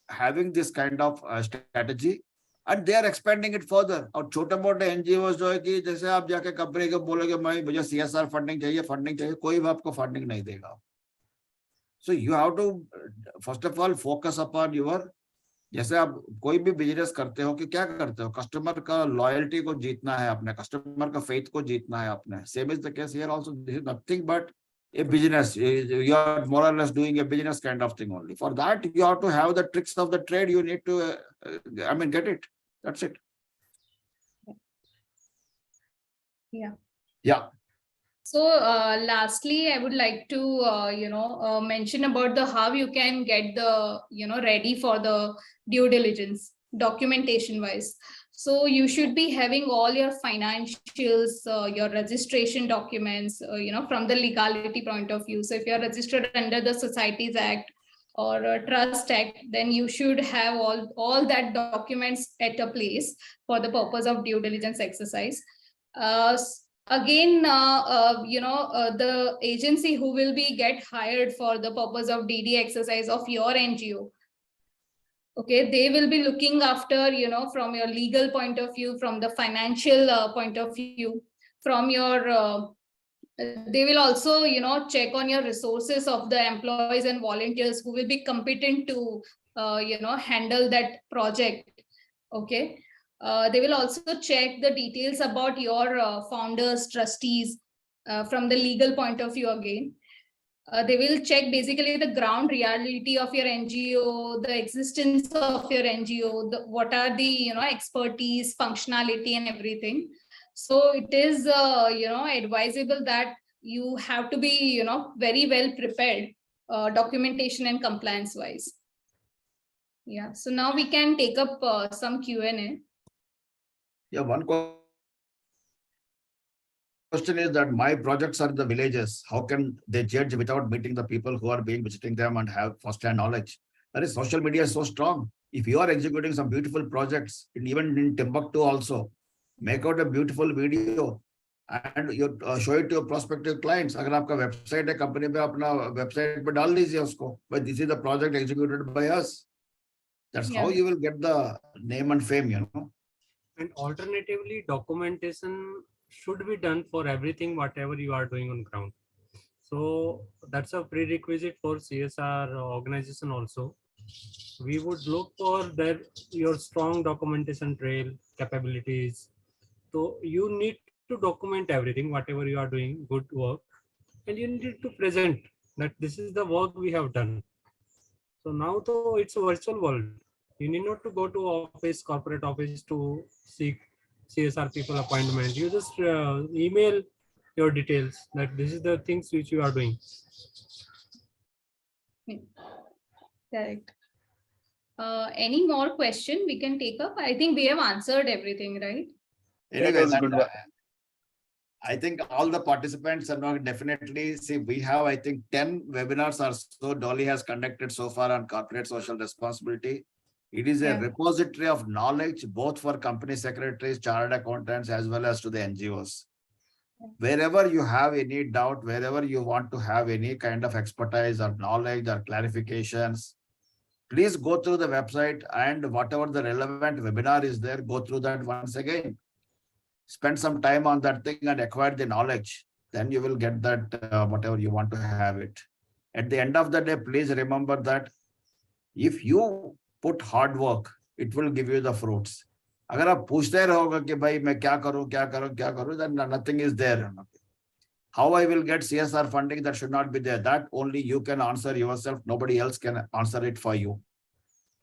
having this kind of strategy, and they are expanding it further. और छोटे मोटे NGOs जो है कि जैसे आप जाके company को बोलोगे मैं मुझे CSR फंडिंग चाहिए, कोई भी आपको फंडिंग नहीं देगा. So you have to first of all focus upon your, जैसे आप कोई भी बिजनेस करते हो कि क्या करते हो, कस्टमर का लॉयल्टी को जीतना है आपने, कस्टमर का फेथ को जीतना है आपने. Same is the case here also. This is nothing but a business. You are more or less doing a business kind of thing only. For that you have to have the tricks of the trade. You need to get it. That's it. Yeah. So lastly, I would like to mention about the how you can get the ready for the due diligence documentation wise. So you should be having all your financials, your registration documents, from the legality point of view. So if you are registered under the Societies Act or Trust Act, then you should have all that documents at a place for the purpose of due diligence exercise. Again, the agency who will be get hired for the purpose of DD exercise of your NGO, okay, they will be looking after, from your legal point of view, from the financial point of view, from your, they will also, check on your resources of the employees and volunteers who will be competent to, handle that project. Okay. They will also check the details about your founders, trustees, from the legal point of view again. They will check basically the ground reality of your NGO, the existence of your NGO, what are the expertise, functionality, and everything. So it is advisable that you have to be very well prepared, documentation and compliance wise. Yeah. So now we can take up some Q&A. Yeah, one question is that my projects are in the villages. How can they judge without meeting the people who are visiting them and have first-hand knowledge? That is, social media is so strong. If you are executing some beautiful projects, even in Timbuktu also, make out a beautiful video and you show it to your prospective clients. अगर आपका website है, company पे अपना website पे डाल दीजिए उसको. But this is the project executed by us. That's how you will get the name and fame, And alternatively, documentation should be done for everything, whatever you are doing on ground. So that's a prerequisite for CSR organization also. We would look for your strong documentation trail capabilities. So you need to document everything, whatever you are doing, good work, and you need to present that this is the work we have done. So now though it's a virtual world, you need not to go to office, corporate office to seek CSR people appointment. You just email your details that this is the things which you are doing. Correct. Any more question we can take up? I think we have answered everything, right? Anyway, I think all the participants are not definitely, see, we have, I think 10 webinars or so Dolly has conducted so far on corporate social responsibility. It is a repository of knowledge, both for company secretaries, chartered accountants, as well as to the NGOs. Wherever you have any doubt, wherever you want to have any kind of expertise or knowledge or clarifications, please go through the website and whatever the relevant webinar is there, go through that once again. Spend some time on that thing and acquire the knowledge. Then you will get that whatever you want to have it. At the end of the day, please remember that if you put hard work, it will give you the fruits. अगर आप पूछते रहोगे कि भाई मैं क्या करूं, then nothing is there. How I will get CSR funding, that should not be there. That only you can answer yourself. Nobody else can answer it for you.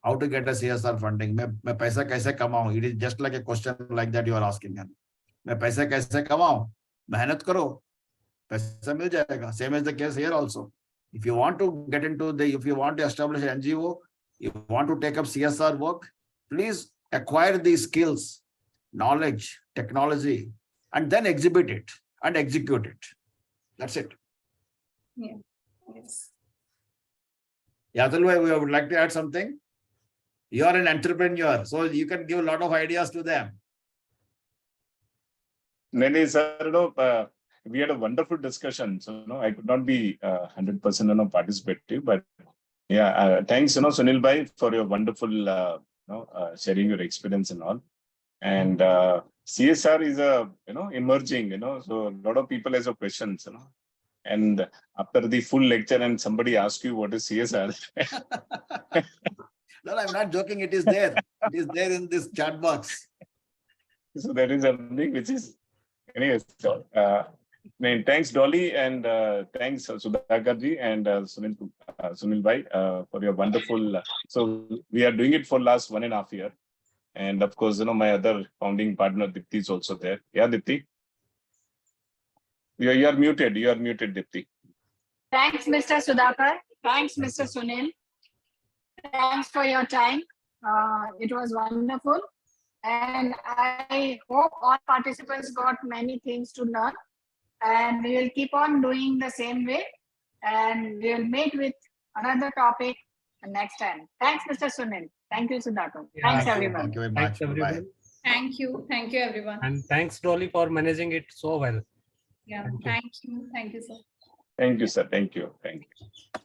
How to get a CSR funding? मैं पैसा कैसे कमाऊं? It is just like a question like that you are asking. मैं पैसा कैसे कमाऊं? मेहनत करो, पैसा मिल जाएगा. Same as the case here also. If you want to get into if you want to establish an NGO, you want to take up CSR work, please acquire these skills, knowledge, technology, and then exhibit it and execute it. That's it. Yeah. Yes. Yadalbhai, we would like to add something. You are an entrepreneur, so you can give a lot of ideas to them. Many, sir, we had a wonderful discussion. So, I could not be 100% participative, but yeah, thanks, Sunil Bhai, for your wonderful, sharing your experience and all. And CSR is emerging, so a lot of people has questions, and after the full lecture and somebody asks you what is CSR. No, I'm not joking. It is there. It is there in this chat box. So that is something which is, anyways. So, thanks Dolly, and thanks Sudhakar ji and Sunil bhai for your wonderful. So we are doing it for last 1.5 years, and of course, my other founding partner Dipti is also there. Yeah, Dipti. You are muted. You are muted, Dipti. Thanks, Mr. Sudhakar. Thanks, Mr. Sunil. Thanks for your time. It was wonderful. And I hope all participants got many things to learn. And we will keep on doing the same way. And we will meet with another topic next time. Thanks, Mr. Sunil. Thank you, Sudhakar. Thanks, everyone. Thank you very Thanks, much. Bye-bye. everyone. Thank you. Thank you, everyone. And thanks, Dolly, for managing it so well. Yeah, Thank you. thank you. Thank you, sir. Thank you, sir. Thank you. Thank you.